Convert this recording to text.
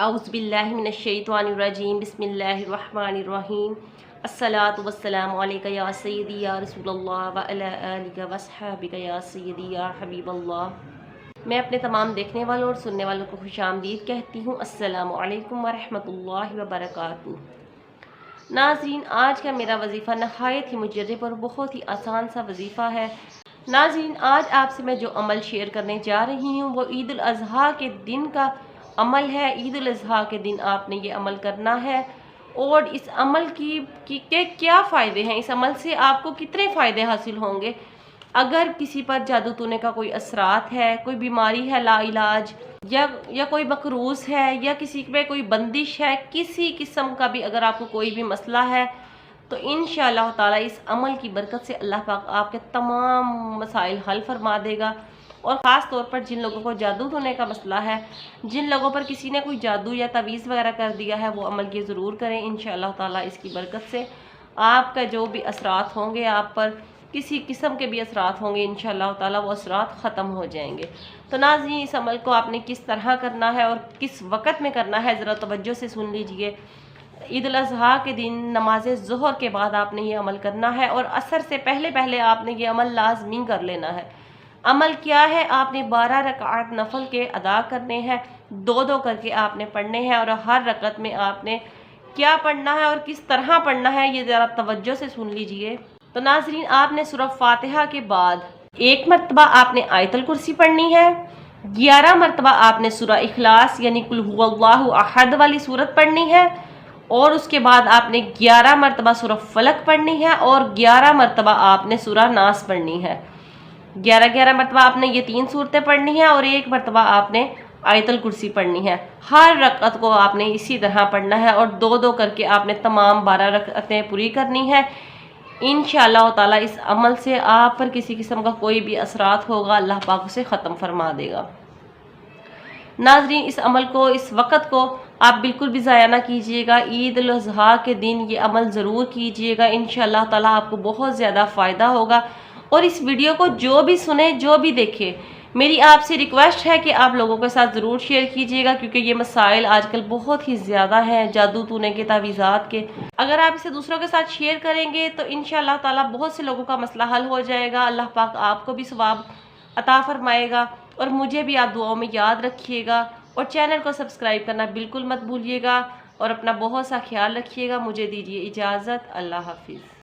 अऊज़ु बिल्लाहि मिनश्शैतानिर्रजीम बिस्मिल्लाहिर्रहमानिर्रहीम अस्सलातु वस्सलामु अलैका या सय्यदी या रसूलल्लाह व अला आलिका व अस्हाबिका या सय्यदी या हबीबल्लाह। मैं अपने तमाम देखने वालों और सुनने वालों को खुशामदीद कहती हूँ। अस्सलामु अलैकुम व रहमतुल्लाहि व बरकातुहू। नाज़रीन, आज का मेरा वजीफ़ा नहायत ही मुजर्रब और बहुत ही आसान सा वजीफ़ा है। नाज़रीन, आज आपसे मैं जो अमल शेयर करने जा रही हूँ वो ईद उल अज़हा के दिन का अमल है। ईद उल अज़हा के दिन आपने ये अमल करना है और इस अमल के क्या फ़ायदे हैं, इस अमल से आपको कितने फ़ायदे हासिल होंगे। अगर किसी पर जादू टोने का कोई असरात है, कोई बीमारी है लाइलाज, या कोई मकरूज़ है, या किसी पे कोई बंदिश है, किसी किस्म का भी अगर आपको कोई भी मसला है तो इंशाअल्लाह ताला इस अमल की बरकत से अल्लाह पाक आपके तमाम मसाइल हल फरमा देगा। और ख़ास तौर पर जिन लोगों को जादू टोने का मसला है, जिन लोगों पर किसी ने कोई जादू या तवीज़ वगैरह कर दिया है, वो अमल ये ज़रूर करें। इंशाअल्लाह ताला इसकी बरकत से आपका जो भी असरात होंगे, आप पर किसी किस्म के भी असरात होंगे, इंशाअल्लाह ताला वो असरात ख़त्म हो जाएंगे। तो नाज़रीन, इस अमल को आपने किस तरह करना है और किस वक़्त में करना है, ज़रा तवज्जो से सुन लीजिए। ईद उल अज़हा के दिन नमाज ज़ोहर के बाद आपने ये अमल करना है और असर से पहले पहले आपने ये अमल लाजमी कर लेना है। अमल क्या है, आपने 12 रकात नफल के अदा करने हैं, दो दो करके आपने पढ़ने हैं और हर रकत में आपने क्या पढ़ना है और किस तरह पढ़ना है ये ज़रा तवज्जो से सुन लीजिए। तो नाज़रीन, आपने सूरह फातिहा के बाद 1 मरतबा आपने आयतुल कुर्सी पढ़नी है, 11 मरतबा आपने सूरह इखलास यानी कुल हुवल्लाहु अहद वाली सूरत पढ़नी है, और उसके बाद आपने 11 मरतबा सूरह फलक पढ़नी है और 11 मरतबा आपने सूरह नास पढ़नी है। 11 मरतबा आपने ये 3 सूरतें पढ़नी है और 1 मरतबा आपने आयतुल कुर्सी पढ़नी है। हर रकअत को आपने इसी तरह पढ़ना है और दो दो करके आपने तमाम 12 रकअतें पूरी करनी है। इंशाअल्लाह ताला इस अमल से आप पर किसी किस्म का कोई भी असरात होगा, अल्लाह पाक उसे ख़त्म फरमा देगा। नाज़रीन, इस अमल को, इस वक़्त को आप बिल्कुल भी ज़ाया ना कीजिएगा। ईद उल अज़हा के दिन ये अमल ज़रूर कीजिएगा, इंशाअल्लाह ताला आपको बहुत ज़्यादा फ़ायदा होगा। और इस वीडियो को जो भी सुने, जो भी देखे, मेरी आपसे रिक्वेस्ट है कि आप लोगों के साथ ज़रूर शेयर कीजिएगा, क्योंकि ये मसाइल आजकल बहुत ही ज़्यादा हैं जादू टोने के, तावीज़ात के। अगर आप इसे दूसरों के साथ शेयर करेंगे तो इंशाअल्लाह ताला बहुत से लोगों का मसला हल हो जाएगा। अल्लाह पाक आपको भी सवाब अता फरमाएगा और मुझे भी आप दुआओं में याद रखिएगा। और चैनल को सब्सक्राइब करना बिल्कुल मत भूलिएगा और अपना बहुत सा ख्याल रखिएगा। मुझे दीजिए इजाज़त। अल्लाह हाफिज़।